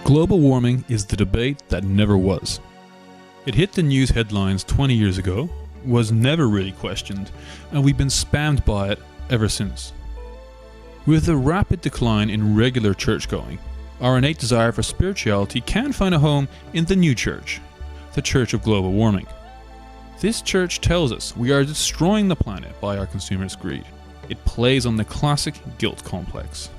Global warming is the debate that never was. It hit the news headlines 20 years ago, was never really questioned, and we've been spammed by it ever since. With the rapid decline in regular church-going, our innate desire for spirituality can find a home in the new church, the Church of Global Warming. This church tells us we are destroying the planet by our consumerist greed. It plays on the classic guilt complex.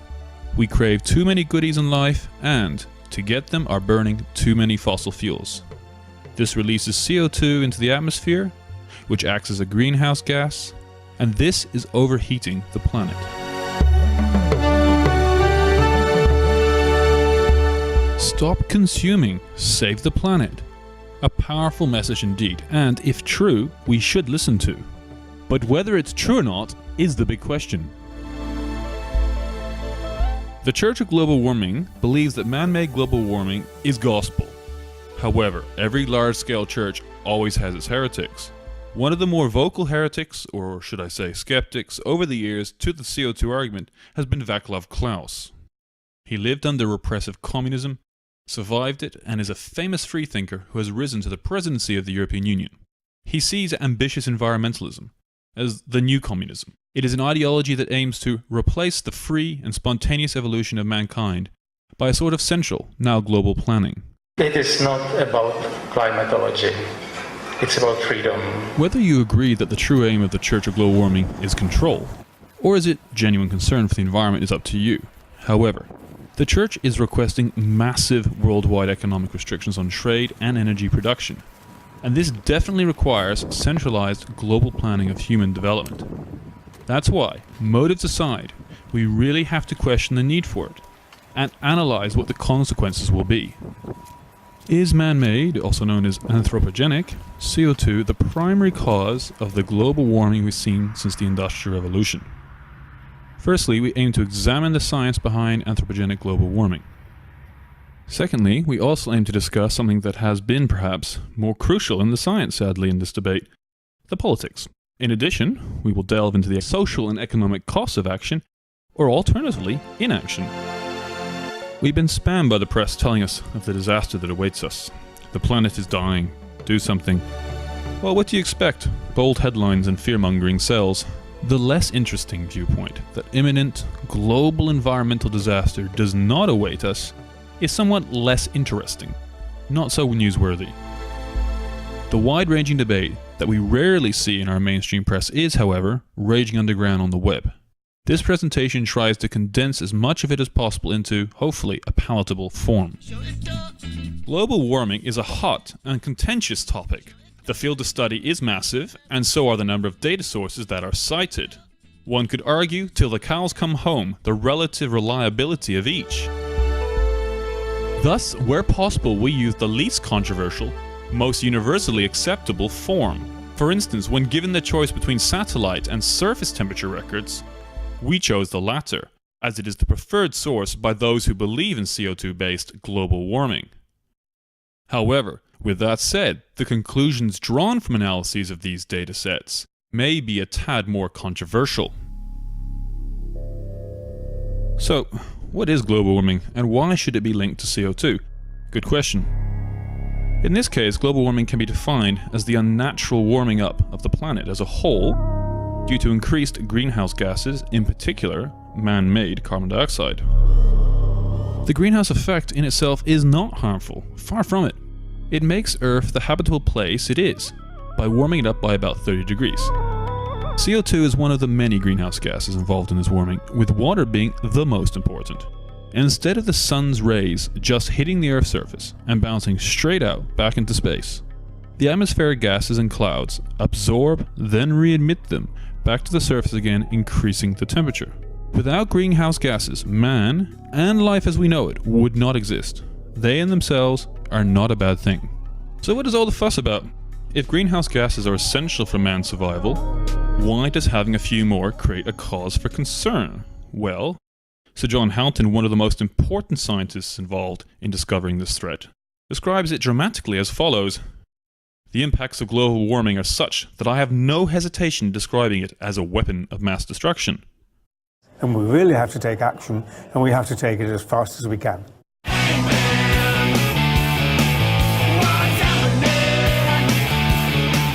We crave too many goodies in life and, to get them, are burning too many fossil fuels. This releases CO2 into the atmosphere, which acts as a greenhouse gas, and this is overheating the planet. Stop consuming, save the planet. A powerful message indeed, and if true, we should listen to. But whether it's true or not is the big question. The Church of Global Warming believes that man-made global warming is gospel. However, every large-scale church always has its heretics. One of the more vocal heretics, or should I say skeptics, over the years to the CO2 argument has been Václav Klaus. He lived under repressive communism, survived it, and is a famous freethinker who has risen to the presidency of the European Union. He sees ambitious environmentalism as the new communism. It is an ideology that aims to replace the free and spontaneous evolution of mankind by a sort of central, now global planning. It is not about climatology. It's about freedom. Whether you agree that the true aim of the Church of Global Warming is control, or is it genuine concern for the environment, is up to you. However, the Church is requesting massive worldwide economic restrictions on trade and energy production. And this definitely requires centralized global planning of human development. That's why, motives aside, we really have to question the need for it, and analyze what the consequences will be. Is man-made, also known as anthropogenic, CO2 the primary cause of the global warming we've seen since the Industrial Revolution? Firstly, we aim to examine the science behind anthropogenic global warming. Secondly, we also aim to discuss something that has been perhaps more crucial in the science, sadly, in this debate, the politics. In addition, we will delve into the social and economic costs of action, or alternatively, inaction. We've been spammed by the press telling us of the disaster that awaits us. The planet is dying. Do something. Well, what do you expect? Bold headlines and fear-mongering sells. The less interesting viewpoint that imminent global environmental disaster does not await us is somewhat less interesting, not so newsworthy. The wide-ranging debate that we rarely see in our mainstream press is, however, raging underground on the web. This presentation tries to condense as much of it as possible into, hopefully, a palatable form. Global warming is a hot and contentious topic. The field of study is massive, and so are the number of data sources that are cited. One could argue, till the cows come home, the relative reliability of each. Thus, where possible, we use the least controversial, most universally acceptable form. For instance, when given the choice between satellite and surface temperature records, we chose the latter, as it is the preferred source by those who believe in CO2-based global warming. However, with that said, the conclusions drawn from analyses of these datasets may be a tad more controversial. So, what is global warming, and why should it be linked to CO2? Good question. In this case, global warming can be defined as the unnatural warming up of the planet as a whole due to increased greenhouse gases, in particular, man-made carbon dioxide. The greenhouse effect in itself is not harmful, far from it. It makes Earth the habitable place it is, by warming it up by about 30 degrees. CO2 is one of the many greenhouse gases involved in this warming, with water being the most important. Instead of the sun's rays just hitting the Earth's surface and bouncing straight out back into space, the atmospheric gases and clouds absorb, then re-emit them back to the surface again, increasing the temperature. Without greenhouse gases, man, and life as we know it, would not exist. They in themselves are not a bad thing. So what is all the fuss about? If greenhouse gases are essential for man's survival, why does having a few more create a cause for concern? Well, Sir John Houghton, one of the most important scientists involved in discovering this threat, describes it dramatically as follows. The impacts of global warming are such that I have no hesitation describing it as a weapon of mass destruction. And we really have to take action, and we have to take it as fast as we can.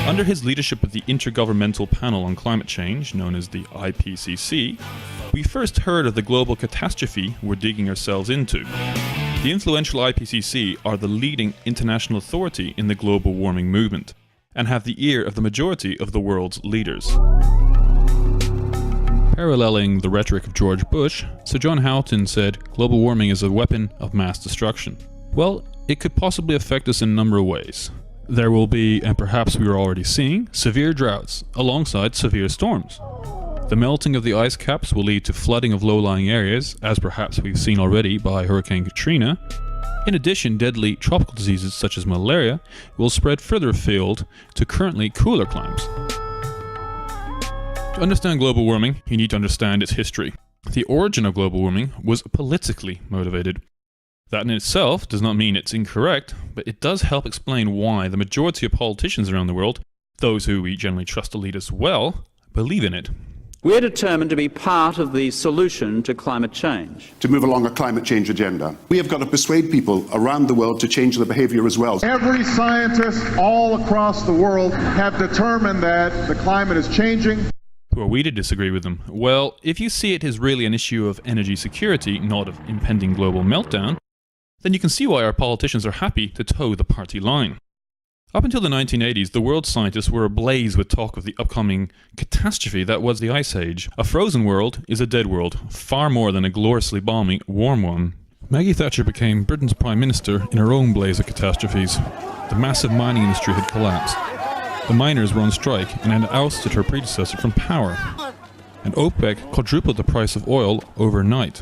Under his leadership of the Intergovernmental Panel on Climate Change, known as the IPCC, we first heard of the global catastrophe we're digging ourselves into. The influential IPCC are the leading international authority in the global warming movement, and have the ear of the majority of the world's leaders. Paralleling the rhetoric of George Bush, Sir John Houghton said global warming is a weapon of mass destruction. Well, it could possibly affect us in a number of ways. There will be, and perhaps we are already seeing, severe droughts alongside severe storms. The melting of the ice caps will lead to flooding of low-lying areas, as perhaps we've seen already by Hurricane Katrina. In addition, deadly tropical diseases such as malaria will spread further afield to currently cooler climes. To understand global warming, you need to understand its history. The origin of global warming was politically motivated. That in itself does not mean it's incorrect, but it does help explain why the majority of politicians around the world, those who we generally trust to lead us well, believe in it. We're determined to be part of the solution to climate change. To move along a climate change agenda. We have got to persuade people around the world to change their behavior as well. Every scientist all across the world have determined that the climate is changing. Who are we to disagree with them? Well, if you see it as really an issue of energy security, not of impending global meltdown, then you can see why our politicians are happy to toe the party line. Up until the 1980s, the world's scientists were ablaze with talk of the upcoming catastrophe that was the Ice Age. A frozen world is a dead world, far more than a gloriously balmy, warm one. Maggie Thatcher became Britain's Prime Minister in her own blaze of catastrophes. The massive mining industry had collapsed. The miners were on strike and had ousted her predecessor from power. And OPEC quadrupled the price of oil overnight.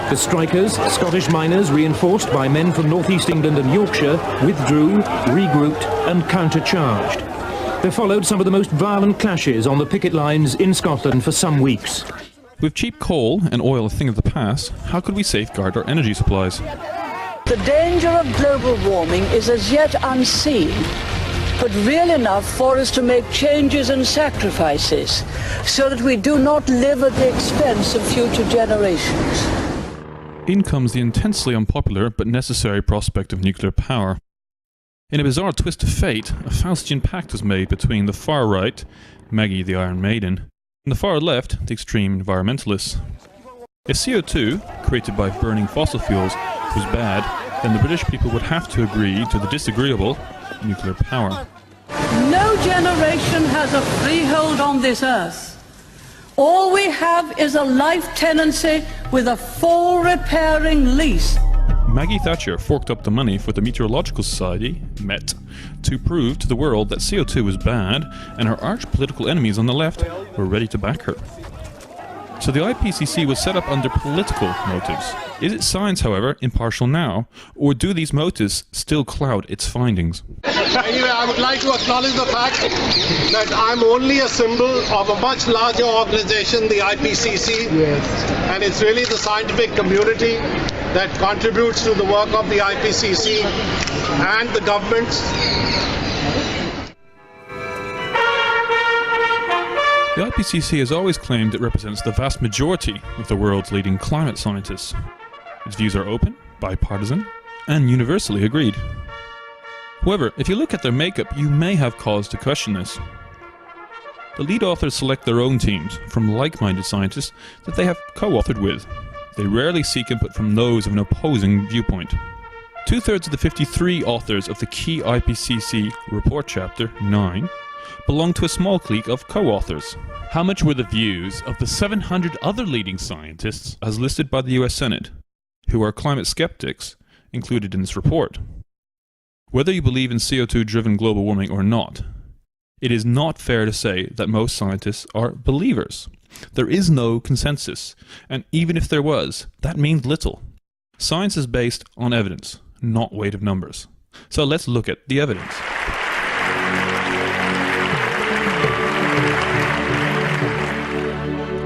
The strikers, Scottish miners reinforced by men from North East England and Yorkshire, withdrew, regrouped and countercharged. There followed some of the most violent clashes on the picket lines in Scotland for some weeks. With cheap coal and oil a thing of the past, how could we safeguard our energy supplies? The danger of global warming is as yet unseen, but real enough for us to make changes and sacrifices so that we do not live at the expense of future generations. In comes the intensely unpopular but necessary prospect of nuclear power. In a bizarre twist of fate, a Faustian pact was made between the far right, Maggie the Iron Maiden, and the far left, the extreme environmentalists. If CO2, created by burning fossil fuels, was bad, then the British people would have to agree to the disagreeable, nuclear power. No generation has a freehold on this earth. All we have is a life tenancy with a full repairing lease. Maggie Thatcher forked up the money for the Meteorological Society, MET, to prove to the world that CO2 was bad, and her arch political enemies on the left were ready to back her. So the IPCC was set up under political motives. Is its science, however, impartial now, or do these motives still cloud its findings? Anyway, I would like to acknowledge the fact that I'm only a symbol of a much larger organization, the IPCC, and it's really the scientific community that contributes to the work of the IPCC and the governments. The IPCC has always claimed it represents the vast majority of the world's leading climate scientists. Its views are open, bipartisan, and universally agreed. However, if you look at their makeup, you may have cause to question this. The lead authors select their own teams from like-minded scientists that they have co-authored with. They rarely seek input from those of an opposing viewpoint. Two-thirds of the 53 authors of the key IPCC report chapter 9 belong to a small clique of co-authors. How much were the views of the 700 other leading scientists, as listed by the US Senate, who are climate skeptics, included in this report? Whether you believe in CO2-driven global warming or not, it is not fair to say that most scientists are believers. There is no consensus, and even if there was, that means little. Science is based on evidence, not weight of numbers. So let's look at the evidence.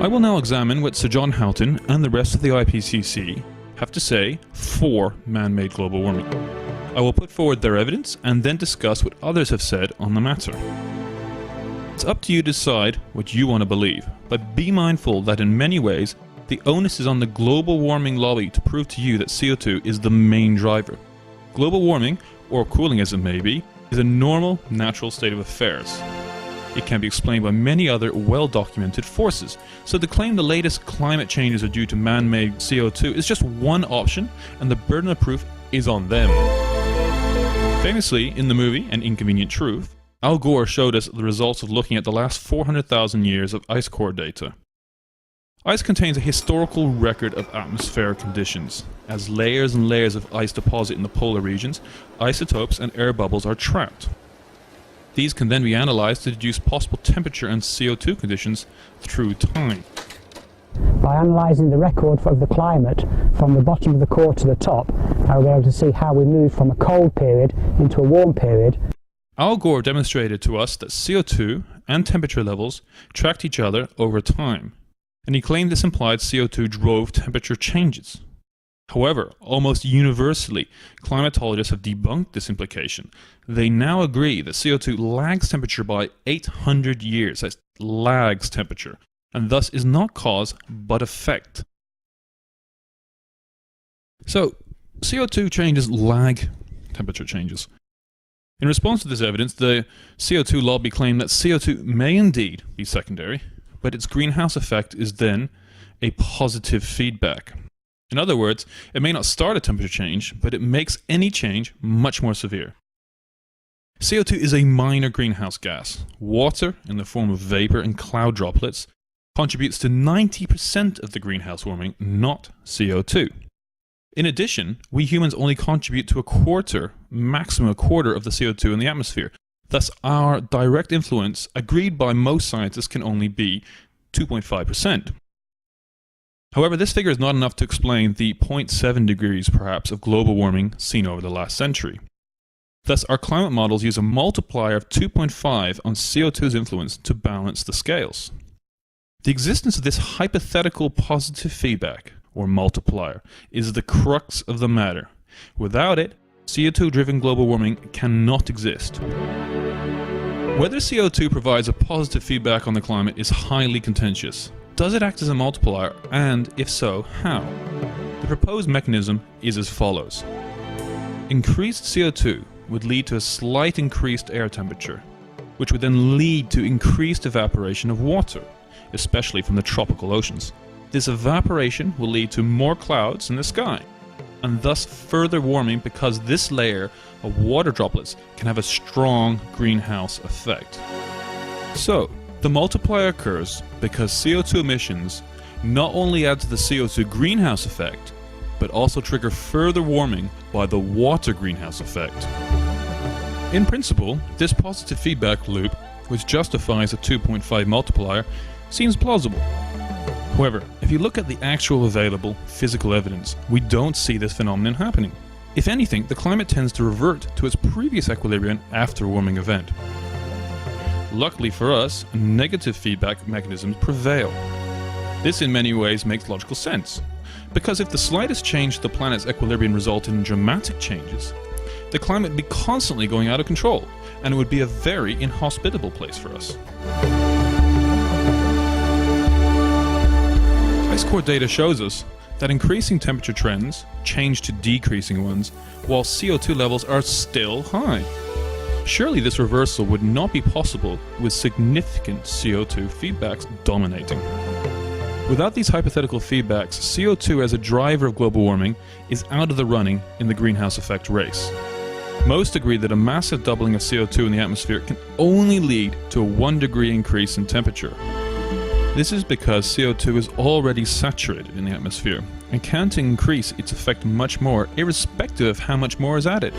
I will now examine what Sir John Houghton and the rest of the IPCC have to say for man-made global warming. I will put forward their evidence and then discuss what others have said on the matter. It's up to you to decide what you want to believe, but be mindful that in many ways, the onus is on the global warming lobby to prove to you that CO2 is the main driver. Global warming, or cooling as it may be, is a normal, natural state of affairs. It can be explained by many other well-documented forces, so to claim the latest climate changes are due to man-made CO2 is just one option, and the burden of proof is on them. Famously, in the movie An Inconvenient Truth, Al Gore showed us the results of looking at the last 400,000 years of ice core data. Ice contains a historical record of atmospheric conditions. As layers and layers of ice deposit in the polar regions, isotopes and air bubbles are trapped. These can then be analyzed to deduce possible temperature and CO2 conditions through time. By analysing the record of the climate from the bottom of the core to the top, I will be able to see how we move from a cold period into a warm period. Al Gore demonstrated to us that CO2 and temperature levels tracked each other over time, and he claimed this implied CO2 drove temperature changes. However, almost universally, climatologists have debunked this implication. They now agree that CO2 lags temperature by 800 years, that lags temperature, and thus is not cause but effect. So, CO2 changes lag temperature changes. In response to this evidence, the CO2 lobby claimed that CO2 may indeed be secondary, but its greenhouse effect is then a positive feedback. In other words, it may not start a temperature change, but it makes any change much more severe. CO2 is a minor greenhouse gas. Water, in the form of vapor and cloud droplets, contributes to 90% of the greenhouse warming, not CO2. In addition, we humans only contribute to maximum a quarter of the CO2 in the atmosphere. Thus, our direct influence, agreed by most scientists, can only be 2.5%. However, this figure is not enough to explain the 0.7 degrees, perhaps, of global warming seen over the last century. Thus, our climate models use a multiplier of 2.5 on CO2's influence to balance the scales. The existence of this hypothetical positive feedback, or multiplier, is the crux of the matter. Without it, CO2-driven global warming cannot exist. Whether CO2 provides a positive feedback on the climate is highly contentious. Does it act as a multiplier, and if so, how? The proposed mechanism is as follows. Increased CO2 would lead to a slight increased air temperature, which would then lead to increased evaporation of water, especially from the tropical oceans. This evaporation will lead to more clouds in the sky, and thus further warming because this layer of water droplets can have a strong greenhouse effect. So, the multiplier occurs because CO2 emissions not only add to the CO2 greenhouse effect, but also trigger further warming by the water greenhouse effect. In principle, this positive feedback loop, which justifies a 2.5 multiplier, seems plausible. However, if you look at the actual available physical evidence, we don't see this phenomenon happening. If anything, the climate tends to revert to its previous equilibrium after a warming event. Luckily for us, negative feedback mechanisms prevail. This in many ways makes logical sense, because if the slightest change to the planet's equilibrium resulted in dramatic changes, the climate would be constantly going out of control, and it would be a very inhospitable place for us. Ice core data shows us that increasing temperature trends change to decreasing ones, while CO2 levels are still high. Surely this reversal would not be possible with significant CO2 feedbacks dominating. Without these hypothetical feedbacks, CO2 as a driver of global warming is out of the running in the greenhouse effect race. Most agree that a massive doubling of CO2 in the atmosphere can only lead to a 1 degree increase in temperature. This is because CO2 is already saturated in the atmosphere and can't increase its effect much more, irrespective of how much more is added.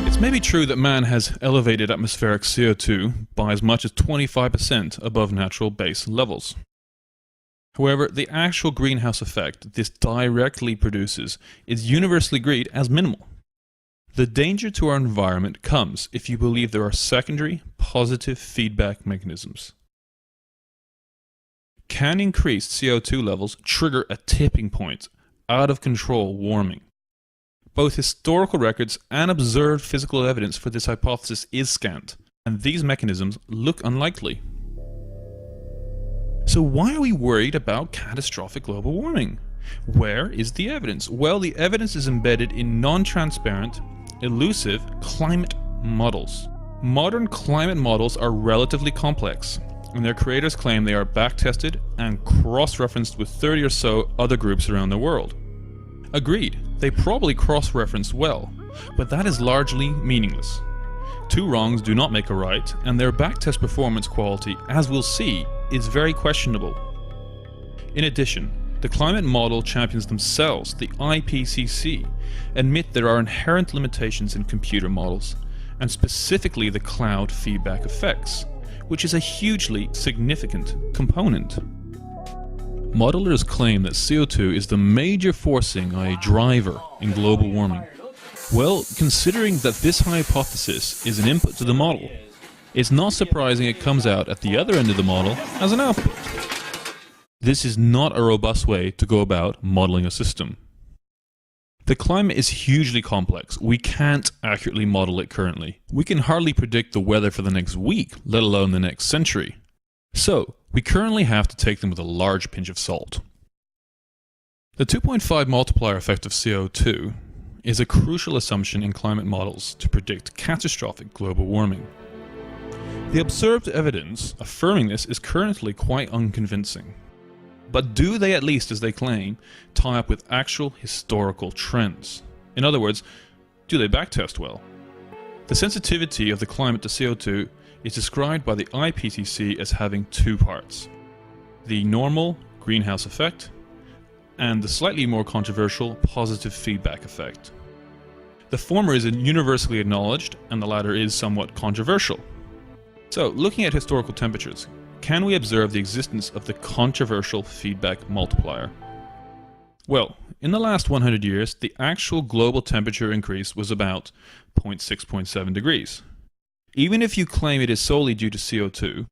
It's maybe true that man has elevated atmospheric CO2 by as much as 25% above natural base levels. However, the actual greenhouse effect this directly produces is universally agreed as minimal. The danger to our environment comes if you believe there are secondary, positive feedback mechanisms. Can increased CO2 levels trigger a tipping point, out of control warming? Both historical records and observed physical evidence for this hypothesis is scant, and these mechanisms look unlikely. So why are we worried about catastrophic global warming? Where is the evidence? Well, the evidence is embedded in non-transparent, elusive climate models. Modern climate models are relatively complex, and their creators claim they are back-tested and cross-referenced with 30 or so other groups around the world. Agreed, they probably cross-referenced well, but that is largely meaningless. Two wrongs do not make a right, and their backtest performance quality, as we'll see, is very questionable. In addition, the climate model champions themselves, the IPCC, admit there are inherent limitations in computer models, and specifically the cloud feedback effects, which is a hugely significant component. Modelers claim that CO2 is the major forcing driver in global warming. Well, considering that this hypothesis is an input to the model, it's not surprising it comes out at the other end of the model as an output. This is not a robust way to go about modeling a system. The climate is hugely complex. We can't accurately model it currently. We can hardly predict the weather for the next week, let alone the next century. So, we currently have to take them with a large pinch of salt. The 2.5 multiplier effect of CO2 is a crucial assumption in climate models to predict catastrophic global warming. The observed evidence affirming this is currently quite unconvincing. But do they, at least as they claim, tie up with actual historical trends? In other words, do they backtest well? The sensitivity of the climate to CO2 is described by the IPCC as having two parts: the normal greenhouse effect and the slightly more controversial positive feedback effect. The former is universally acknowledged and the latter is somewhat controversial. So, looking at historical temperatures, can we observe the existence of the controversial feedback multiplier? Well, in the last 100 years, the actual global temperature increase was about 0.6-0.7 degrees. Even if you claim it is solely due to CO2,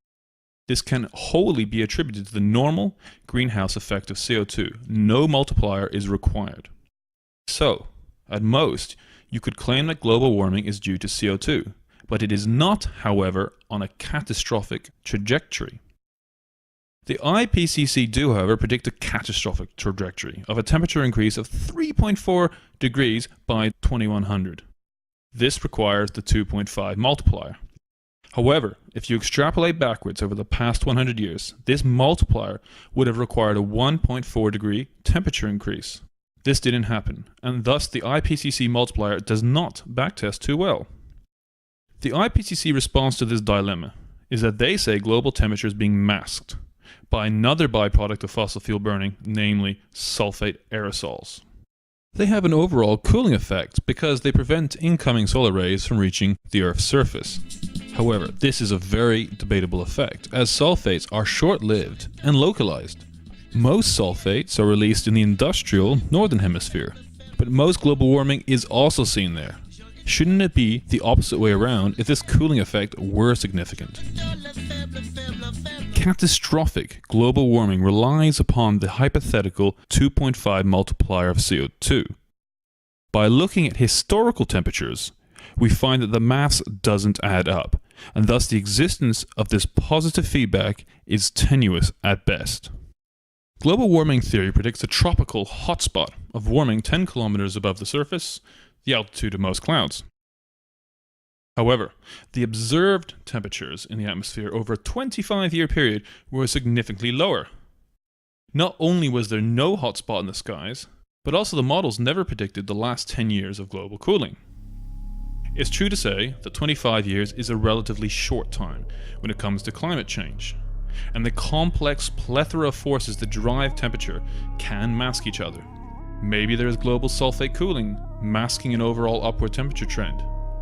this can wholly be attributed to the normal greenhouse effect of CO2. No multiplier is required. So, at most, you could claim that global warming is due to CO2, but it is not, however, on a catastrophic trajectory. The IPCC do, however, predict a catastrophic trajectory of a temperature increase of 3.4 degrees by 2100. This requires the 2.5 multiplier. However, if you extrapolate backwards over the past 100 years, this multiplier would have required a 1.4 degree temperature increase. This didn't happen, and thus the IPCC multiplier does not backtest too well. The IPCC response to this dilemma is that they say global temperature is being masked by another byproduct of fossil fuel burning, namely sulfate aerosols. They have an overall cooling effect because they prevent incoming solar rays from reaching the Earth's surface. However, this is a very debatable effect, as sulfates are short-lived and localized. Most sulfates are released in the industrial northern hemisphere, but most global warming is also seen there. Shouldn't it be the opposite way around if this cooling effect were significant? Catastrophic global warming relies upon the hypothetical 2.5 multiplier of CO2. By looking at historical temperatures, we find that the maths doesn't add up, and thus the existence of this positive feedback is tenuous at best. Global warming theory predicts a tropical hotspot of warming 10 kilometers above the surface, the altitude of most clouds. However, the observed temperatures in the atmosphere over a 25-year period were significantly lower. Not only was there no hotspot in the skies, but also the models never predicted the last 10 years of global cooling. It's true to say that 25 years is a relatively short time when it comes to climate change, and the complex plethora of forces that drive temperature can mask each other. Maybe there is global sulfate cooling masking an overall upward temperature trend.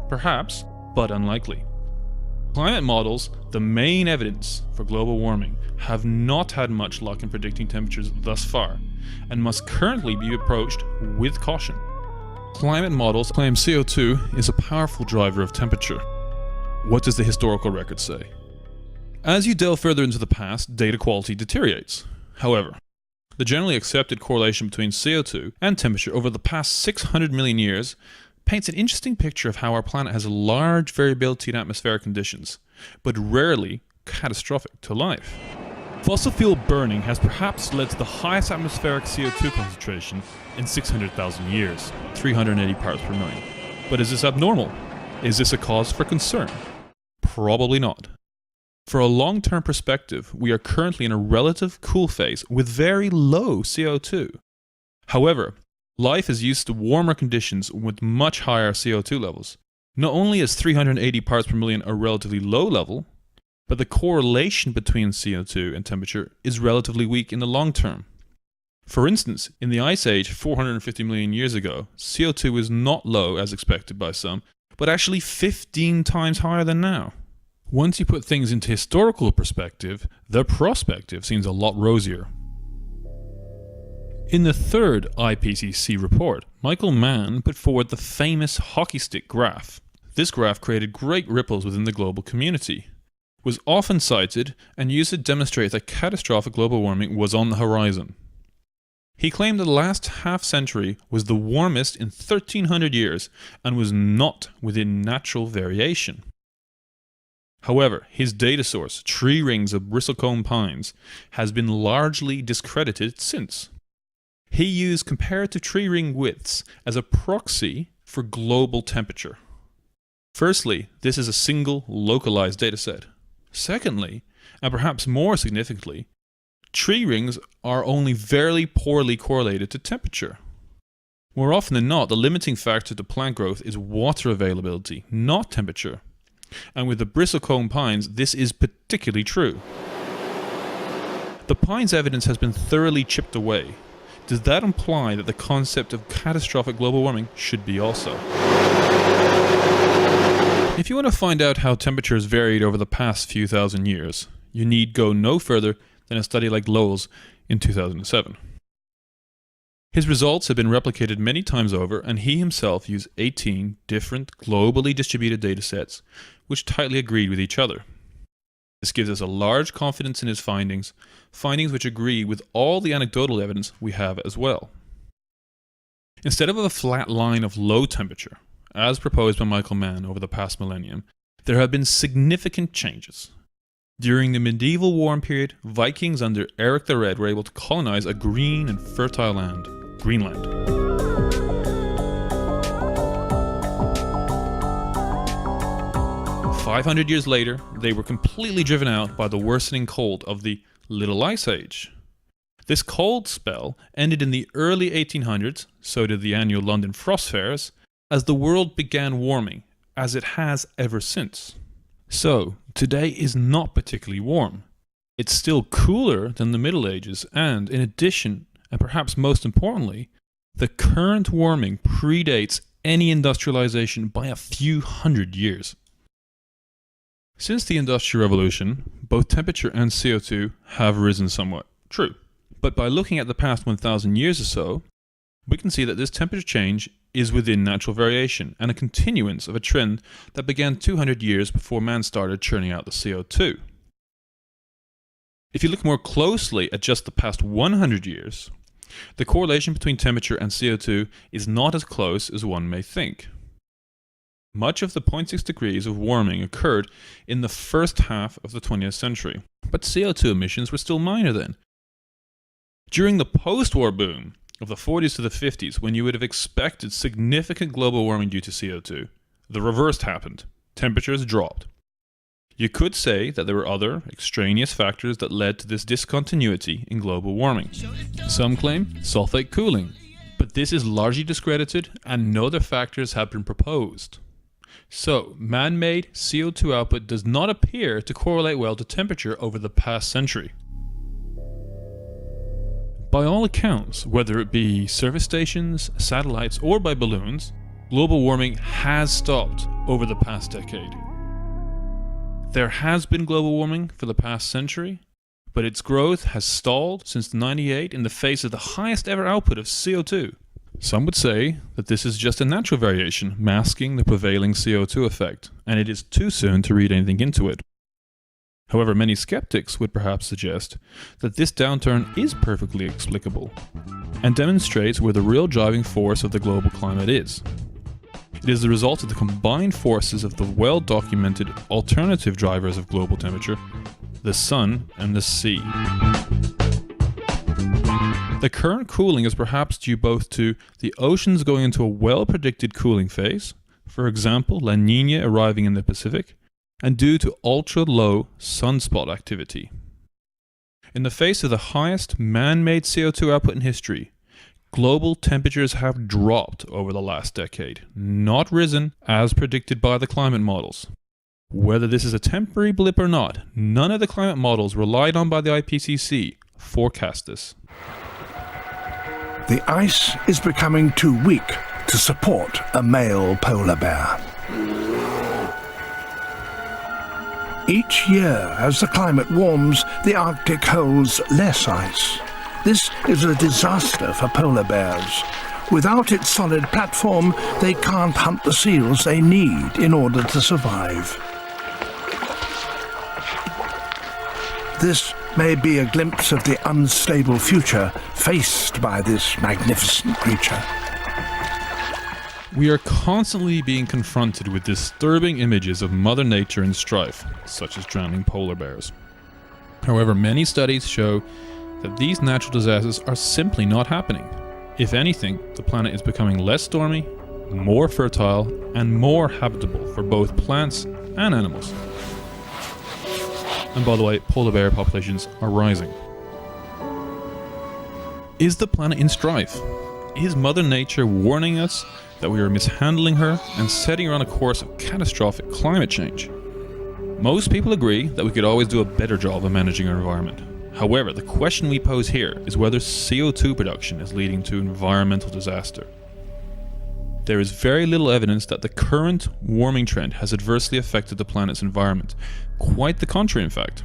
Perhaps, but unlikely. Climate models, the main evidence for global warming, have not had much luck in predicting temperatures thus far, and must currently be approached with caution. Climate models claim CO2 is a powerful driver of temperature. What does the historical record say? As you delve further into the past, data quality deteriorates. However, the generally accepted correlation between CO2 and temperature over the past 600 million years paints an interesting picture of how our planet has a large variability in atmospheric conditions, but rarely catastrophic to life. Fossil fuel burning has perhaps led to the highest atmospheric CO2 concentration in 600,000 years, 380 parts per million. But is this abnormal? Is this a cause for concern? Probably not. For a long-term perspective, we are currently in a relative cool phase with very low CO2. However, life is used to warmer conditions with much higher CO2 levels. Not only is 380 parts per million a relatively low level, but the correlation between CO2 and temperature is relatively weak in the long term. For instance, in the Ice Age 450 million years ago, CO2 was not low as expected by some, but actually 15 times higher than now. Once you put things into historical perspective, the prospective seems a lot rosier. In the third IPCC report, Michael Mann put forward the famous hockey stick graph. This graph created great ripples within the global community, was often cited and used to demonstrate that catastrophic global warming was on the horizon. He claimed that the last half-century was the warmest in 1300 years and was not within natural variation. However, his data source, tree rings of bristlecone pines, has been largely discredited since. He used comparative tree ring widths as a proxy for global temperature. Firstly, this is a single localized dataset. Secondly, and perhaps more significantly, tree rings are only very poorly correlated to temperature. More often than not, the limiting factor to plant growth is water availability, not temperature. And with the bristlecone pines, this is particularly true. The pines' evidence has been thoroughly chipped away. Does that imply that the concept of catastrophic global warming should be also? If you want to find out how temperatures varied over the past few thousand years, you need go no further than a study like Lowell's in 2007. His results have been replicated many times over, and he himself used 18 different globally distributed datasets which tightly agreed with each other. This gives us a large confidence in his findings which agree with all the anecdotal evidence we have as well. Instead of a flat line of low temperature, as proposed by Michael Mann over the past millennium, there have been significant changes. During the medieval warm period, Vikings under Eric the Red were able to colonize a green and fertile land, Greenland. "500 years later, they were completely driven out by the worsening cold of the Little Ice Age. This cold spell ended in the early 1800s, so did the annual London Frost Fairs, as the world began warming, as it has ever since. So, today is not particularly warm. It's still cooler than the Middle Ages, and in addition, and perhaps most importantly, the current warming predates any industrialization by a few hundred years. Since the Industrial Revolution, both temperature and CO2 have risen somewhat. True. But by looking at the past 1,000 years or so, we can see that this temperature change is within natural variation and a continuance of a trend that began 200 years before man started churning out the CO2. If you look more closely at just the past 100 years, the correlation between temperature and CO2 is not as close as one may think. Much of the 0.6 degrees of warming occurred in the first half of the 20th century, but CO2 emissions were still minor then. During the post-war boom of the 40s to the 50s, when you would have expected significant global warming due to CO2, the reverse happened. Temperatures dropped. You could say that there were other extraneous factors that led to this discontinuity in global warming. Some claim sulfate cooling, but this is largely discredited and no other factors have been proposed. So, man-made CO2 output does not appear to correlate well to temperature over the past century. By all accounts, whether it be surface stations, satellites, or by balloons, global warming has stopped over the past decade. There has been global warming for the past century, but its growth has stalled since '98 in the face of the highest ever output of CO2. Some would say that this is just a natural variation masking the prevailing CO2 effect, and it is too soon to read anything into it. However, many skeptics would perhaps suggest that this downturn is perfectly explicable and demonstrates where the real driving force of the global climate is. It is the result of the combined forces of the well-documented alternative drivers of global temperature, the sun and the sea. The current cooling is perhaps due both to the oceans going into a well-predicted cooling phase, for example La Niña arriving in the Pacific, and due to ultra-low sunspot activity. In the face of the highest man-made CO2 output in history, global temperatures have dropped over the last decade, not risen as predicted by the climate models. Whether this is a temporary blip or not, none of the climate models relied on by the IPCC forecast this. The ice is becoming too weak to support a male polar bear. Each year, as the climate warms, the Arctic holds less ice. This is a disaster for polar bears. Without its solid platform, they can't hunt the seals they need in order to survive. This may be a glimpse of the unstable future faced by this magnificent creature. We are constantly being confronted with disturbing images of Mother Nature in strife, such as drowning polar bears. However, many studies show that these natural disasters are simply not happening. If anything, the planet is becoming less stormy, more fertile, and more habitable for both plants and animals. And by the way, polar bear populations are rising. Is the planet in strife? Is Mother Nature warning us that we are mishandling her and setting her on a course of catastrophic climate change? Most people agree that we could always do a better job of managing our environment. However, the question we pose here is whether CO2 production is leading to environmental disaster. There is very little evidence that the current warming trend has adversely affected the planet's environment. Quite the contrary, in fact.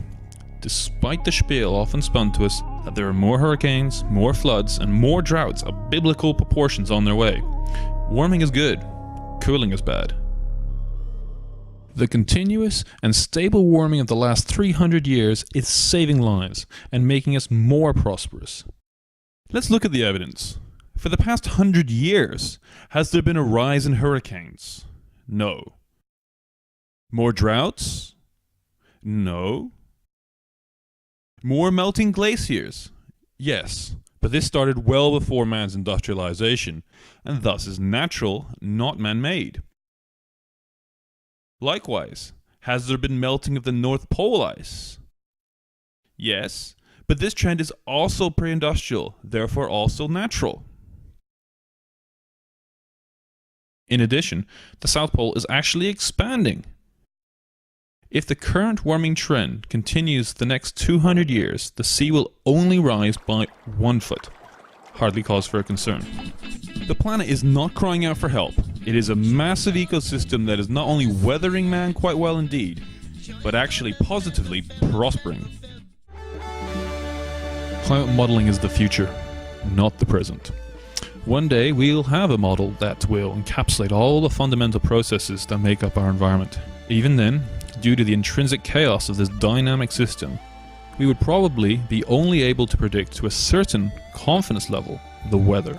Despite the spiel often spun to us that there are more hurricanes, more floods, and more droughts of biblical proportions on their way, warming is good, cooling is bad. The continuous and stable warming of the last 300 years is saving lives and making us more prosperous. Let's look at the evidence. For the past 100 years, has there been a rise in hurricanes? No. More droughts? No. More melting glaciers? Yes, but this started well before man's industrialization, and thus is natural, not man-made. Likewise, has there been melting of the North Pole ice? Yes, but this trend is also pre-industrial, therefore also natural. In addition, the South Pole is actually expanding. If the current warming trend continues the next 200 years, the sea will only rise by 1 foot. Hardly cause for a concern. The planet is not crying out for help. It is a massive ecosystem that is not only weathering man quite well indeed, but actually positively prospering. Climate modeling is the future, not the present. One day we'll have a model that will encapsulate all the fundamental processes that make up our environment. Even then, due to the intrinsic chaos of this dynamic system, we would probably be only able to predict to a certain confidence level the weather.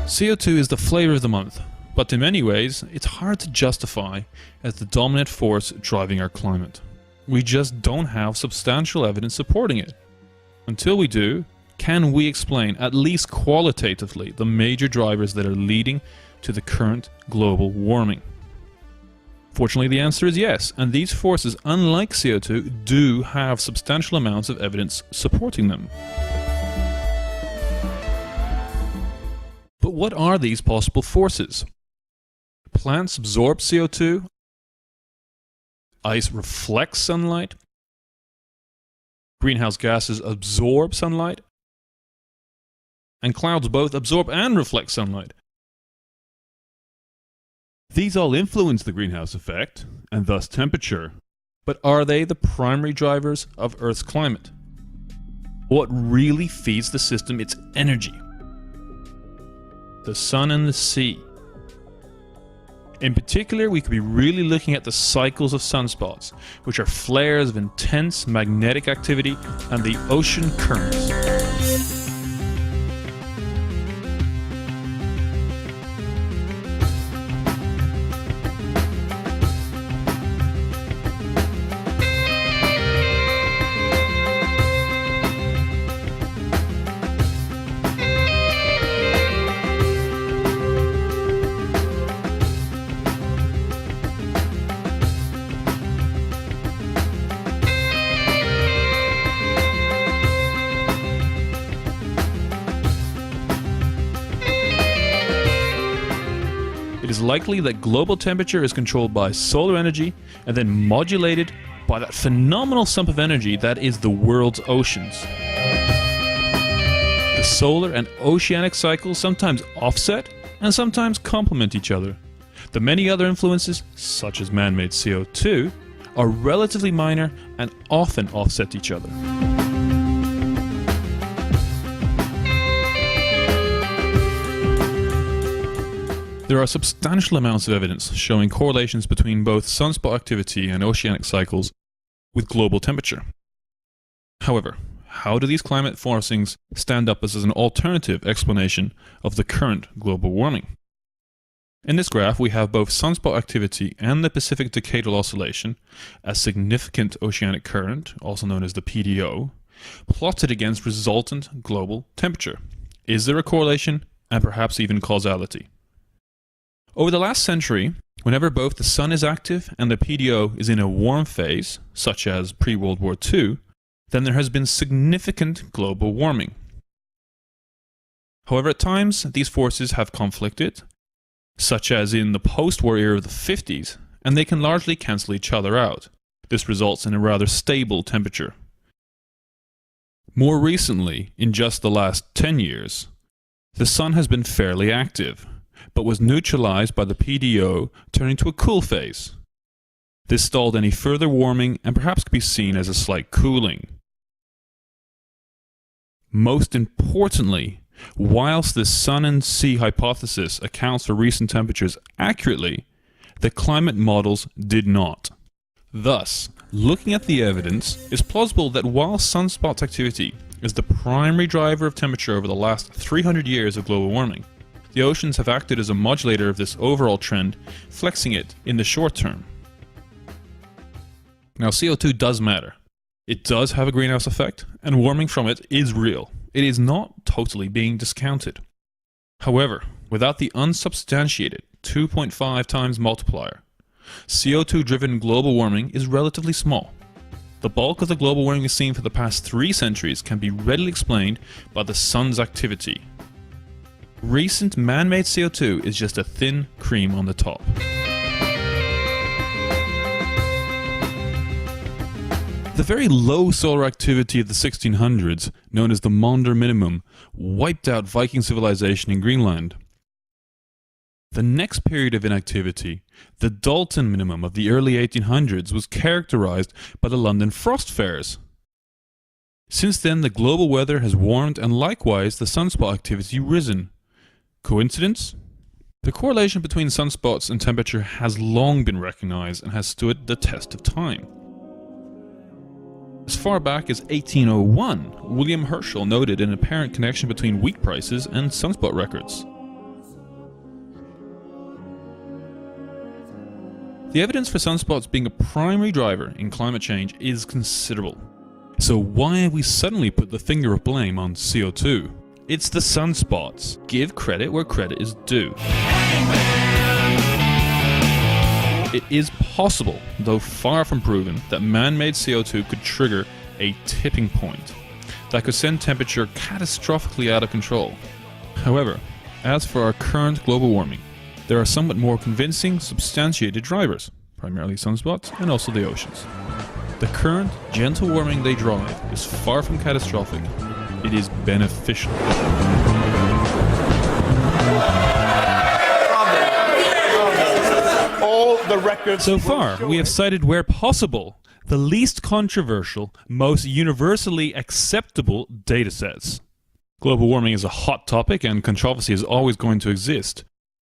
CO2 is the flavor of the month, but in many ways it's hard to justify as the dominant force driving our climate. We just don't have substantial evidence supporting it. Until we do, can we explain, at least qualitatively, the major drivers that are leading to the current global warming? Fortunately, the answer is yes, and these forces, unlike CO2, do have substantial amounts of evidence supporting them. But what are these possible forces? Plants absorb CO2. Ice reflects sunlight. Greenhouse gases absorb sunlight. And clouds both absorb and reflect sunlight. These all influence the greenhouse effect, and thus temperature. But are they the primary drivers of Earth's climate? What really feeds the system its energy? The sun and the sea. In particular, we could be really looking at the cycles of sunspots, which are flares of intense magnetic activity, and the ocean currents. It is likely that global temperature is controlled by solar energy and then modulated by that phenomenal sump of energy that is the world's oceans. The solar and oceanic cycles sometimes offset and sometimes complement each other. The many other influences, such as man-made CO2, are relatively minor and often offset each other. There are substantial amounts of evidence showing correlations between both sunspot activity and oceanic cycles with global temperature. However, how do these climate forcings stand up as an alternative explanation of the current global warming? In this graph, we have both sunspot activity and the Pacific Decadal Oscillation, a significant oceanic current, also known as the PDO, plotted against resultant global temperature. Is there a correlation and perhaps even causality? Over the last century, whenever both the sun is active and the PDO is in a warm phase, such as pre-World War II, then there has been significant global warming. However, at times, these forces have conflicted, such as in the post-war era of the 50s, and they can largely cancel each other out. This results in a rather stable temperature. More recently, in just the last 10 years, the sun has been fairly active, but was neutralized by the PDO turning to a cool phase. This stalled any further warming and perhaps could be seen as a slight cooling. Most importantly, whilst the sun and sea hypothesis accounts for recent temperatures accurately, the climate models did not. Thus, looking at the evidence, it's plausible that while sunspot activity is the primary driver of temperature over the last 300 years of global warming, the oceans have acted as a modulator of this overall trend, flexing it in the short term. Now, CO2 does matter. It does have a greenhouse effect, and warming from it is real. It is not totally being discounted. However, without the unsubstantiated 2.5 times multiplier, CO2-driven global warming is relatively small. The bulk of the global warming seen for the past 3 centuries can be readily explained by the sun's activity. Recent man-made CO2 is just a thin cream on the top. The very low solar activity of the 1600s, known as the Maunder Minimum, wiped out Viking civilization in Greenland. The next period of inactivity, the Dalton Minimum of the early 1800s, was characterized by the London frost fairs. Since then, the global weather has warmed and likewise the sunspot activity risen. Coincidence? The correlation between sunspots and temperature has long been recognized and has stood the test of time. As far back as 1801, William Herschel noted an apparent connection between wheat prices and sunspot records. The evidence for sunspots being a primary driver in climate change is considerable. So why have we suddenly put the finger of blame on CO2? It's the sunspots. Give credit where credit is due. It is possible, though far from proven, that man-made CO2 could trigger a tipping point that could send temperature catastrophically out of control. However, as for our current global warming, there are somewhat more convincing, substantiated drivers, primarily sunspots and also the oceans. The current, gentle warming they drive is far from catastrophic. It is beneficial. So far, we have cited where possible the least controversial, most universally acceptable datasets. Global warming is a hot topic and controversy is always going to exist,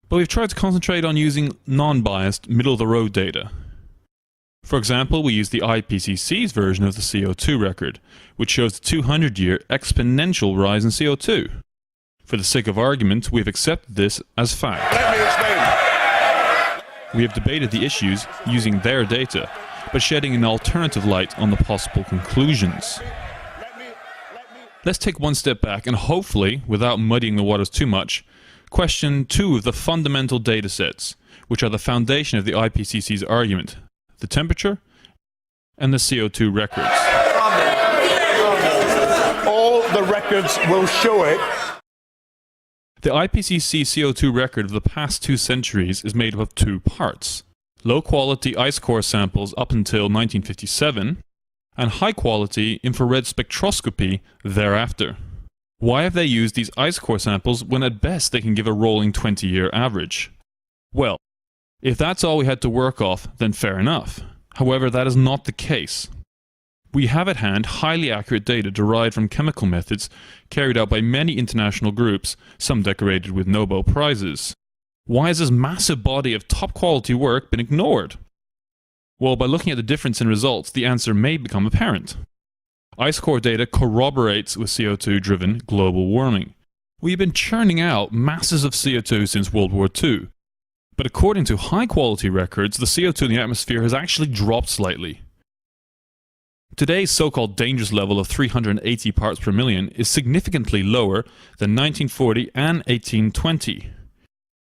but we've tried to concentrate on using non-biased, middle-of-the-road data. For example, we use the IPCC's version of the CO2 record, which shows the 200-year exponential rise in CO2. For the sake of argument, we have accepted this as fact. Let me explain. We have debated the issues using their data, but shedding an alternative light on the possible conclusions. Let's take one step back and hopefully, without muddying the waters too much, question two of the fundamental data sets, which are the foundation of the IPCC's argument: the temperature and the CO2 records. All the records will show it. The IPCC CO2 record of the past 2 centuries is made up of 2 parts: low-quality ice core samples up until 1957, and high-quality infrared spectroscopy thereafter. Why have they used these ice core samples when at best they can give a rolling 20-year average? Well, if that's all we had to work off, then fair enough. However, that is not the case. We have at hand highly accurate data derived from chemical methods carried out by many international groups, some decorated with Nobel Prizes. Why has this massive body of top-quality work been ignored? Well, by looking at the difference in results, the answer may become apparent. Ice core data corroborates with CO2-driven global warming. We have been churning out masses of CO2 since World War II. But according to high-quality records, the CO2 in the atmosphere has actually dropped slightly. Today's so-called dangerous level of 380 parts per million is significantly lower than 1940 and 1820.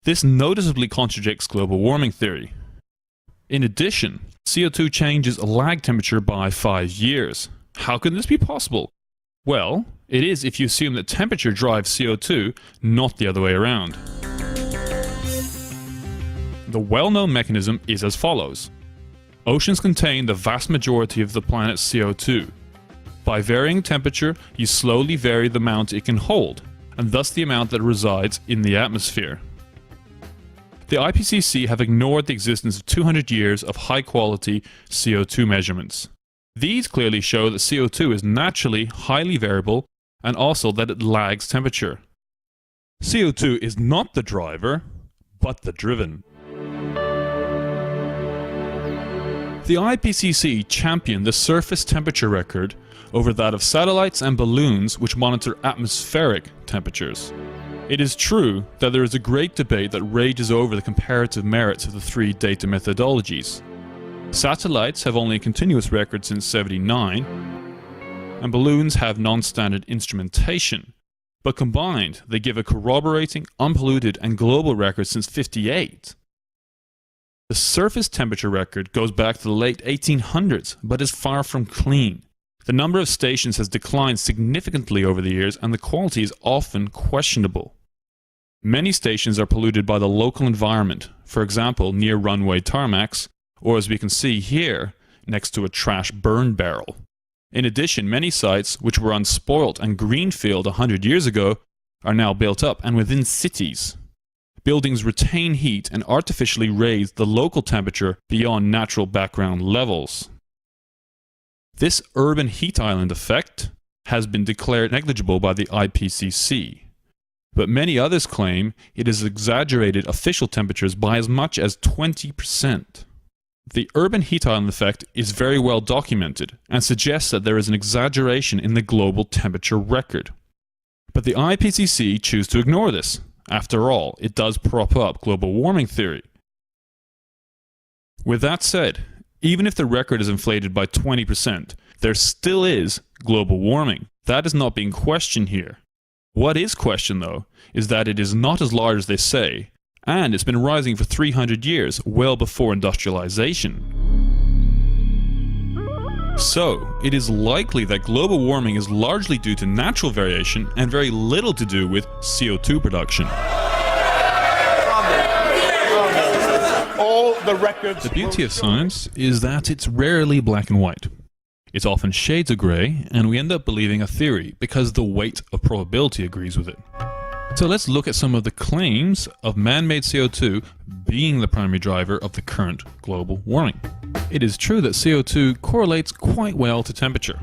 This noticeably contradicts global warming theory. In addition, CO2 changes lag temperature by 5 years. How can this be possible? Well, it is if you assume that temperature drives CO2, not the other way around. The well-known mechanism is as follows. Oceans contain the vast majority of the planet's CO2. By varying temperature, you slowly vary the amount it can hold, and thus the amount that resides in the atmosphere. The IPCC have ignored the existence of 200 years of high-quality CO2 measurements. These clearly show that CO2 is naturally highly variable and also that it lags temperature. CO2 is not the driver, but the driven. The IPCC championed the surface temperature record over that of satellites and balloons which monitor atmospheric temperatures. It is true that there is a great debate that rages over the comparative merits of the 3 data methodologies. Satellites have only a continuous record since '79, and balloons have non-standard instrumentation, but combined they give a corroborating, unpolluted and global record since '58. The surface temperature record goes back to the late 1800s, but is far from clean. The number of stations has declined significantly over the years, and the quality is often questionable. Many stations are polluted by the local environment, for example near runway tarmacs, or as we can see here, next to a trash burn barrel. In addition, many sites which were unspoilt and greenfield 100 years ago are now built up and within cities. Buildings retain heat and artificially raise the local temperature beyond natural background levels. This urban heat island effect has been declared negligible by the IPCC, but many others claim it has exaggerated official temperatures by as much as 20%. The urban heat island effect is very well documented and suggests that there is an exaggeration in the global temperature record. But the IPCC choose to ignore this. After all, it does prop up global warming theory. With that said, even if the record is inflated by 20%, there still is global warming. That is not being questioned here. What is questioned, though, is that it is not as large as they say, and it's been rising for 300 years, well before industrialization. So, it is likely that global warming is largely due to natural variation and very little to do with CO2 production. all the records. The beauty of science is that it's rarely black and white. It's often shades of grey, and we end up believing a theory because the weight of probability agrees with it. So let's look at some of the claims of man-made CO2 being the primary driver of the current global warming. It is true that CO2 correlates quite well to temperature,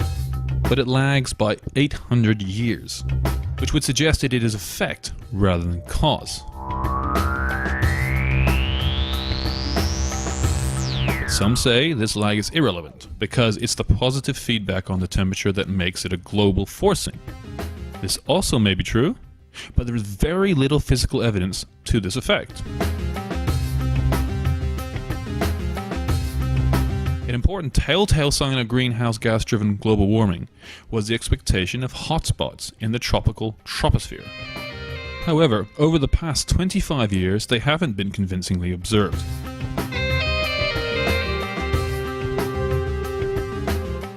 but it lags by 800 years, which would suggest it is effect rather than cause. Some say this lag is irrelevant because it's the positive feedback on the temperature that makes it a global forcing. This also may be true, but there is very little physical evidence to this effect. An important telltale sign of greenhouse gas-driven global warming was the expectation of hotspots in the tropical troposphere. However, over the past 25 years, they haven't been convincingly observed.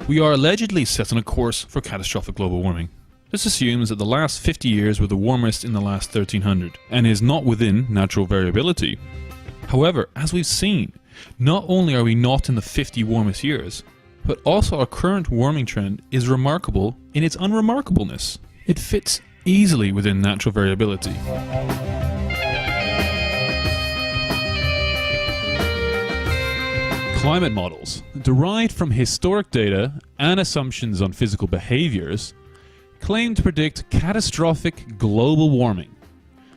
We are allegedly set on a course for catastrophic global warming. This assumes that the last 50 years were the warmest in the last 1300 and is not within natural variability. However, as we've seen, not only are we not in the 50 warmest years, but also our current warming trend is remarkable in its unremarkableness. It fits easily within natural variability. Climate models, derived from historic data and assumptions on physical behaviors, claim to predict catastrophic global warming.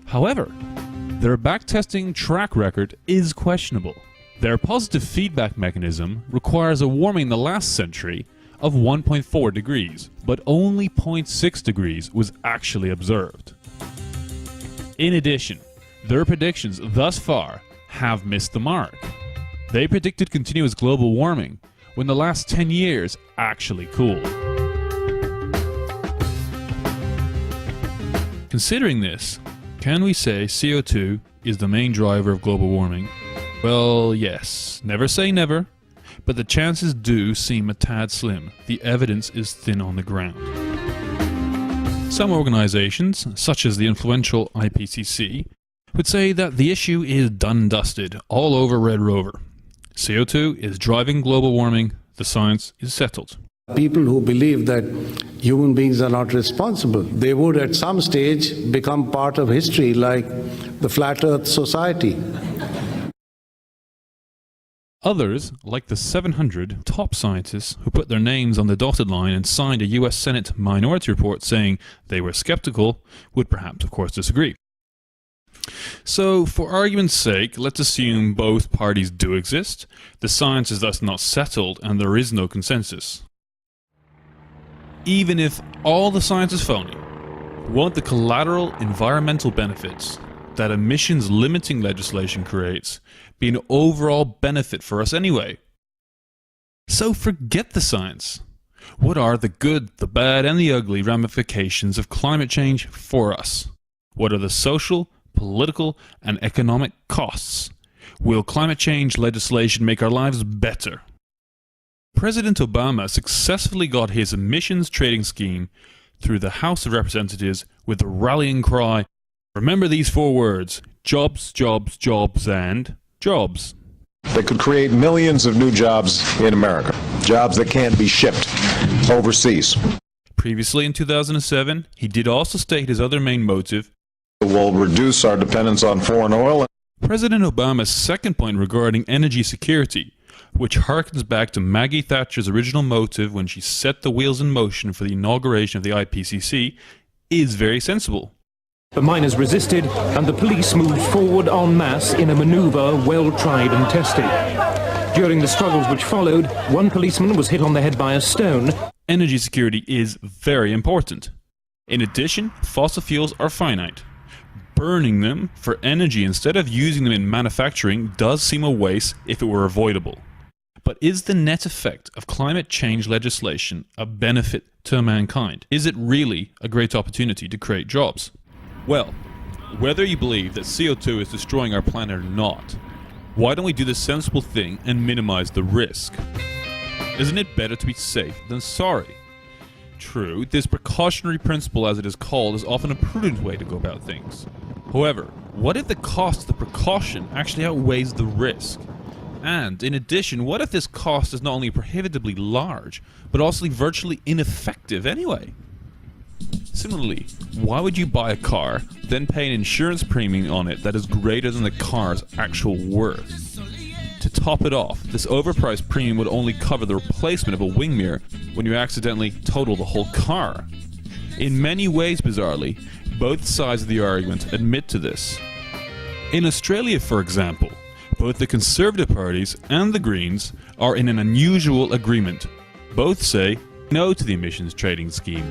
However, their backtesting track record is questionable. Their positive feedback mechanism requires a warming in the last century of 1.4 degrees, but only 0.6 degrees was actually observed. In addition, their predictions thus far have missed the mark. They predicted continuous global warming when the last 10 years actually cooled. Considering this, can we say CO2 is the main driver of global warming? Well, yes. Never say never, but the chances do seem a tad slim. The evidence is thin on the ground. Some organizations, such as the influential IPCC, would say that the issue is done and dusted, all over Red Rover. CO2 is driving global warming, the science is settled. People who believe that human beings are not responsible, they would at some stage become part of history like the Flat Earth Society. Others, like the 700 top scientists who put their names on the dotted line and signed a US Senate minority report saying they were skeptical, would perhaps of course disagree. So, for argument's sake, let's assume both parties do exist, the science is thus not settled and there is no consensus. Even if all the science is phony, won't the collateral environmental benefits that emissions limiting legislation creates be an overall benefit for us anyway? So forget the science. What are the good, the bad, and the ugly ramifications of climate change for us? What are the social, political, and economic costs? Will climate change legislation make our lives better? President Obama successfully got his emissions trading scheme through the House of Representatives with the rallying cry, remember these 4 words, jobs, jobs, jobs, and jobs. That could create millions of new jobs in America, jobs that can't be shipped overseas. Previously in 2007, he did also state his other main motive will reduce our dependence on foreign oil. President Obama's second point regarding energy security, which harkens back to Maggie Thatcher's original motive when she set the wheels in motion for the inauguration of the IPCC, is very sensible. The miners resisted, and the police moved forward en masse in a maneuver well tried and tested. During the struggles which followed, one policeman was hit on the head by a stone. Energy security is very important. In addition, fossil fuels are finite. Burning them for energy instead of using them in manufacturing does seem a waste if it were avoidable. But is the net effect of climate change legislation a benefit to mankind? Is it really a great opportunity to create jobs? Well, whether you believe that CO2 is destroying our planet or not, why don't we do the sensible thing and minimize the risk? Isn't it better to be safe than sorry? True, this precautionary principle, as it is called, is often a prudent way to go about things. However, what if the cost of the precaution actually outweighs the risk? And in addition, what if this cost is not only prohibitively large, but also virtually ineffective anyway? Similarly, why would you buy a car, then pay an insurance premium on it that is greater than the car's actual worth? To top it off, this overpriced premium would only cover the replacement of a wing mirror when you accidentally total the whole car. In many ways, bizarrely, both sides of the argument admit to this. In Australia, for example, both the Conservative parties and the Greens are in an unusual agreement. Both say no to the emissions trading scheme.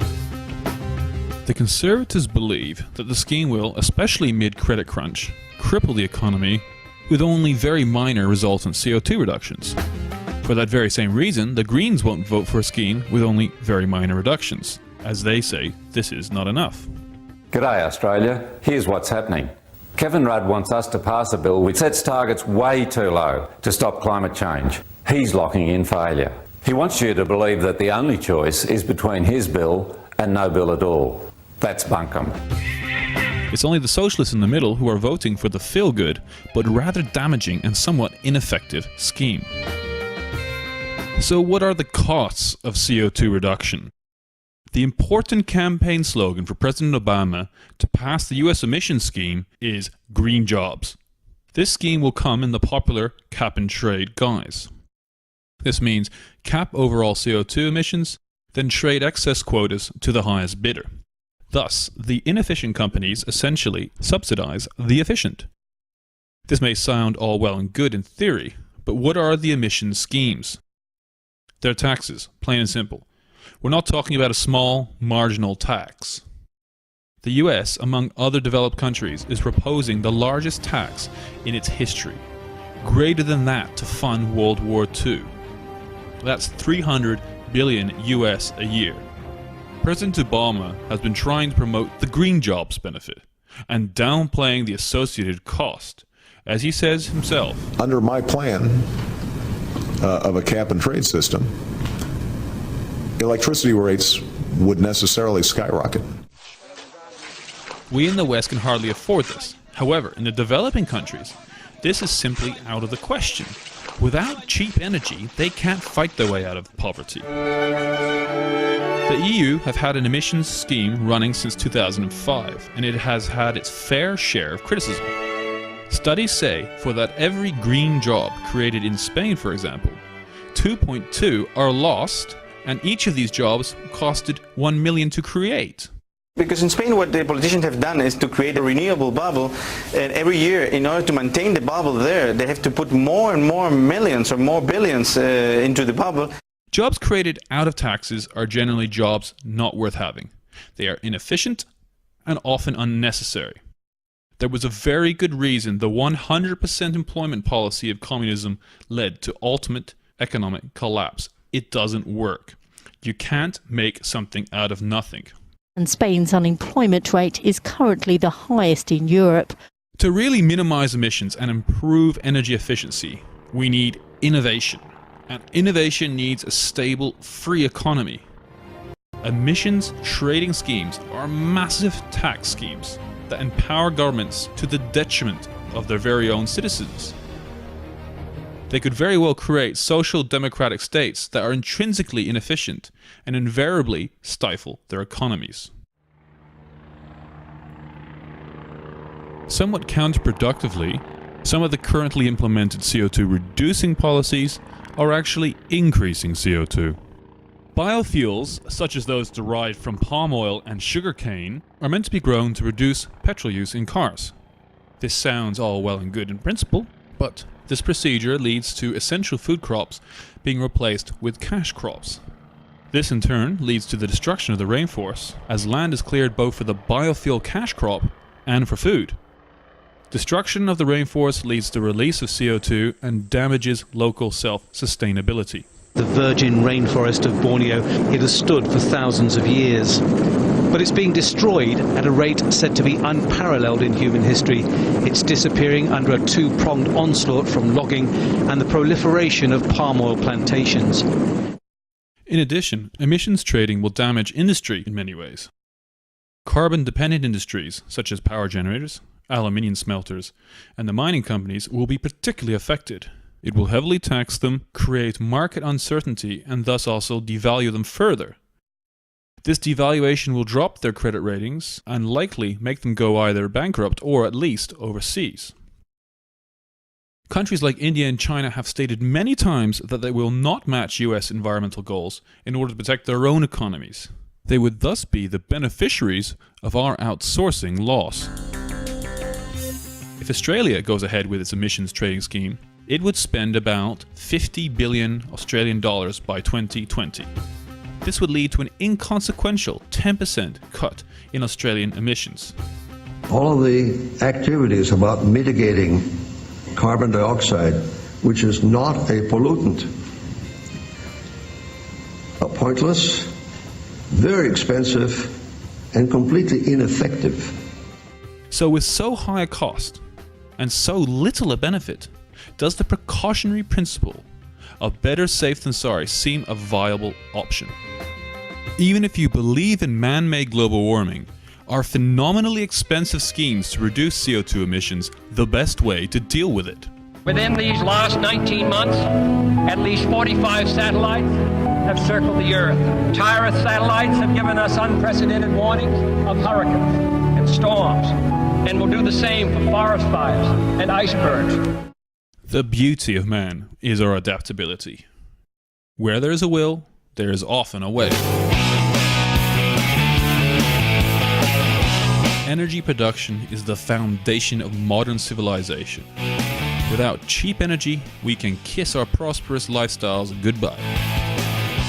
The Conservatives believe that the scheme will, especially amid credit crunch, cripple the economy with only very minor resultant CO2 reductions. For that very same reason, the Greens won't vote for a scheme with only very minor reductions, as they say this is not enough. G'day Australia, here's what's happening. Kevin Rudd wants us to pass a bill which sets targets way too low to stop climate change. He's locking in failure. He wants you to believe that the only choice is between his bill and no bill at all. That's bunkum. It's only the socialists in the middle who are voting for the feel-good, but rather damaging and somewhat ineffective scheme. So what are the costs of CO2 reduction? The important campaign slogan for President Obama to pass the US emissions scheme is green jobs. This scheme will come in the popular cap and trade guise. This means cap overall CO2 emissions, then trade excess quotas to the highest bidder. Thus, the inefficient companies essentially subsidize the efficient. This may sound all well and good in theory, but what are the emissions schemes? They're taxes, plain and simple. We're not talking about a small, marginal tax. The US, among other developed countries, is proposing the largest tax in its history, greater than that to fund World War II. That's $300 billion US a year. President Obama has been trying to promote the green jobs benefit and downplaying the associated cost. As he says himself, under my plan of a cap and trade system, electricity rates would necessarily skyrocket. We in the West can hardly afford this. However, in the developing countries, this is simply out of the question. Without cheap energy, they can't fight their way out of poverty. The EU have had an emissions scheme running since 2005, and it has had its fair share of criticism. Studies say for that every green job created in Spain, for example, 2.2 are lost, and each of these jobs costed 1 million to create. Because in Spain what the politicians have done is to create a renewable bubble, and every year in order to maintain the bubble there they have to put more and more millions or more billions into the bubble. Jobs created out of taxes are generally jobs not worth having. They are inefficient and often unnecessary. There was a very good reason the 100% employment policy of communism led to ultimate economic collapse. It doesn't work. You can't make something out of nothing. And Spain's unemployment rate is currently the highest in Europe. To really minimize emissions and improve energy efficiency, we need innovation. And innovation needs a stable, free economy. Emissions trading schemes are massive tax schemes that empower governments to the detriment of their very own citizens. They could very well create social democratic states that are intrinsically inefficient and invariably stifle their economies. Somewhat counterproductively, some of the currently implemented CO2 reducing policies are actually increasing CO2. Biofuels, such as those derived from palm oil and sugarcane, are meant to be grown to reduce petrol use in cars. This sounds all well and good in principle, but this procedure leads to essential food crops being replaced with cash crops. This in turn leads to the destruction of the rainforest, as land is cleared both for the biofuel cash crop and for food. Destruction of the rainforest leads to release of CO2 and damages local self-sustainability. The virgin rainforest of Borneo, it has stood for thousands of years. But it's being destroyed at a rate said to be unparalleled in human history. It's disappearing under a two-pronged onslaught from logging and the proliferation of palm oil plantations. In addition, emissions trading will damage industry in many ways. Carbon-dependent industries, such as power generators, aluminium smelters, and the mining companies will be particularly affected. It will heavily tax them, create market uncertainty, and thus also devalue them further. This devaluation will drop their credit ratings and likely make them go either bankrupt or at least overseas. Countries like India and China have stated many times that they will not match US environmental goals in order to protect their own economies. They would thus be the beneficiaries of our outsourcing loss. If Australia goes ahead with its emissions trading scheme, it would spend about 50 billion Australian dollars by 2020. This would lead to an inconsequential 10% cut in Australian emissions. All of the activities about mitigating carbon dioxide, which is not a pollutant, are pointless, very expensive, and completely ineffective. So with so high a cost and so little a benefit, does the precautionary principle of better safe than sorry seem a viable option? Even if you believe in man-made global warming, are phenomenally expensive schemes to reduce CO2 emissions the best way to deal with it? Within these last 19 months, at least 45 satellites have circled the Earth. Tirith satellites have given us unprecedented warnings of hurricanes and storms, and will do the same for forest fires and icebergs. The beauty of man is our adaptability. Where there is a will, there is often a way. Energy production is the foundation of modern civilization. Without cheap energy, we can kiss our prosperous lifestyles goodbye.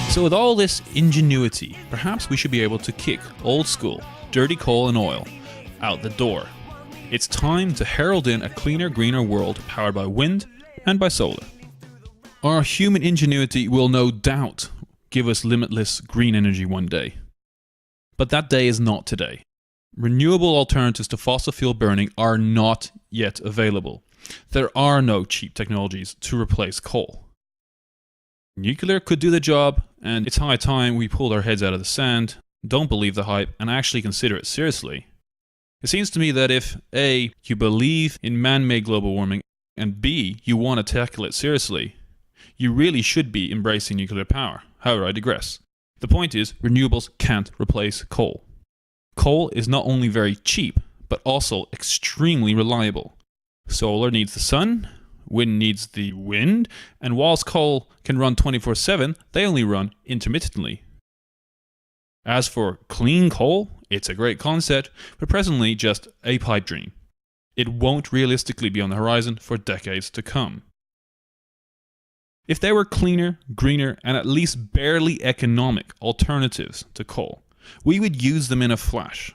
So with all this ingenuity, perhaps we should be able to kick old school, dirty coal and oil out the door. It's time to herald in a cleaner, greener world powered by wind and by solar. Our human ingenuity will no doubt give us limitless green energy one day. But that day is not today. Renewable alternatives to fossil fuel burning are not yet available. There are no cheap technologies to replace coal. Nuclear could do the job, and it's high time we pulled our heads out of the sand, don't believe the hype, and actually consider it seriously. It seems to me that if A, you believe in man-made global warming, and B, you want to tackle it seriously, you really should be embracing nuclear power. However, I digress. The point is, renewables can't replace coal. Coal is not only very cheap, but also extremely reliable. Solar needs the sun, wind needs the wind, and whilst coal can run 24/7, they only run intermittently. As for clean coal, it's a great concept, but presently just a pipe dream. It won't realistically be on the horizon for decades to come. If there were cleaner, greener, and at least barely economic alternatives to coal, we would use them in a flash.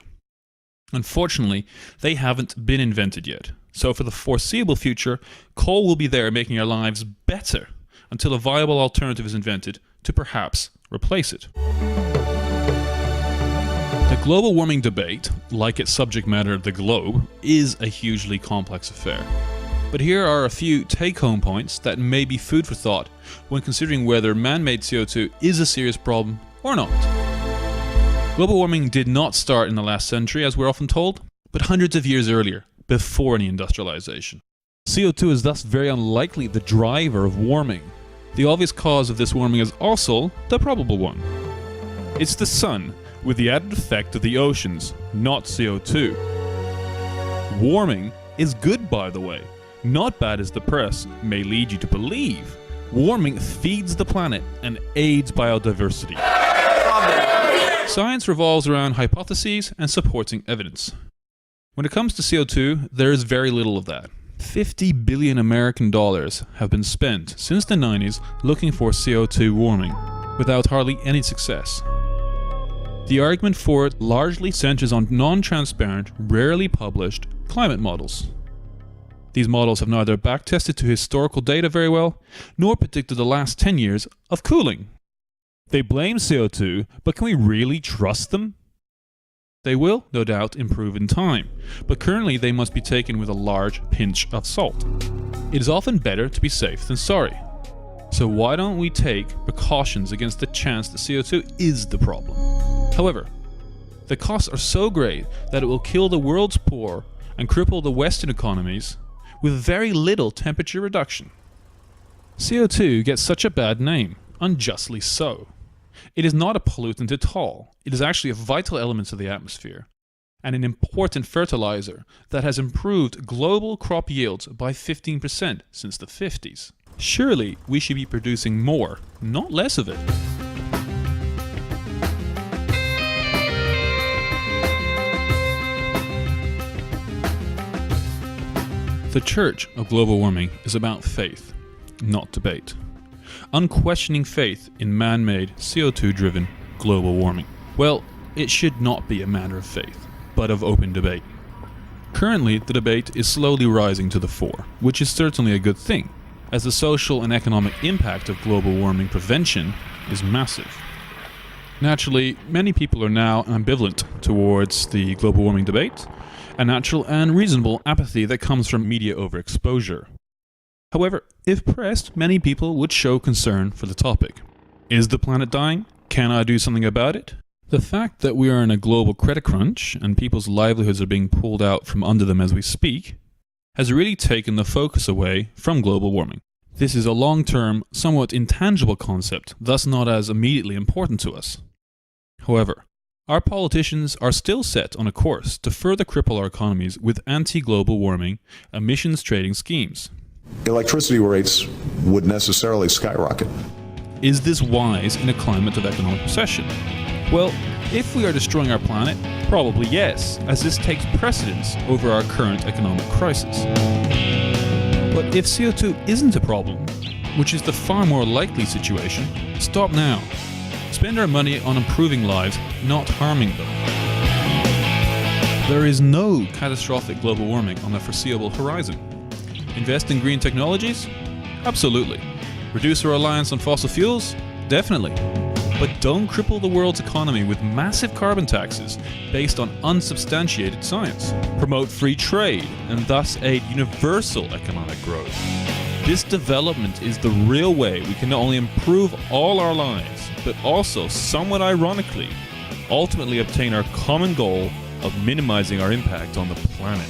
Unfortunately, they haven't been invented yet. So for the foreseeable future, coal will be there making our lives better until a viable alternative is invented to perhaps replace it. The global warming debate, like its subject matter, the globe, is a hugely complex affair. But here are a few take-home points that may be food for thought when considering whether man-made CO2 is a serious problem or not. Global warming did not start in the last century, as we're often told, but hundreds of years earlier, before any industrialization. CO2 is thus very unlikely the driver of warming. The obvious cause of this warming is also the probable one. It's the sun, with the added effect of the oceans, not CO2. Warming is good, by the way, not bad as the press may lead you to believe. Warming feeds the planet and aids biodiversity. Science revolves around hypotheses and supporting evidence. When it comes to CO2, there is very little of that. 50 billion American dollars have been spent since the 90s looking for CO2 warming, without hardly any success. The argument for it largely centers on non-transparent, rarely published climate models. These models have neither backtested to historical data very well, nor predicted the last 10 years of cooling. They blame CO2, but can we really trust them? They will, no doubt, improve in time, but currently they must be taken with a large pinch of salt. It is often better to be safe than sorry. So why don't we take precautions against the chance that CO2 is the problem? However, the costs are so great that it will kill the world's poor and cripple the Western economies with very little temperature reduction. CO2 gets such a bad name, unjustly so. It is not a pollutant at all. It is actually a vital element of the atmosphere, and an important fertilizer that has improved global crop yields by 15% since the 50s. Surely we should be producing more, not less of it. The Church of global warming is about faith, not debate. Unquestioning faith in man-made, CO2-driven global warming. Well, it should not be a matter of faith, but of open debate. Currently, the debate is slowly rising to the fore, which is certainly a good thing, as the social and economic impact of global warming prevention is massive. Naturally, many people are now ambivalent towards the global warming debate, a natural and reasonable apathy that comes from media overexposure. However, if pressed, many people would show concern for the topic. Is the planet dying? Can I do something about it? The fact that we are in a global credit crunch and people's livelihoods are being pulled out from under them as we speak has really taken the focus away from global warming. This is a long-term, somewhat intangible concept, thus not as immediately important to us. However, our politicians are still set on a course to further cripple our economies with anti-global warming emissions trading schemes. Electricity rates would necessarily skyrocket. Is this wise in a climate of economic recession? Well, if we are destroying our planet, probably yes, as this takes precedence over our current economic crisis. But if CO2 isn't a problem, which is the far more likely situation, stop now. Spend our money on improving lives, not harming them. There is no catastrophic global warming on the foreseeable horizon. Invest in green technologies? Absolutely. Reduce our reliance on fossil fuels? Definitely. But don't cripple the world's economy with massive carbon taxes based on unsubstantiated science. Promote free trade and thus aid universal economic growth. This development is the real way we can not only improve all our lives, but also, somewhat ironically, ultimately obtain our common goal of minimizing our impact on the planet.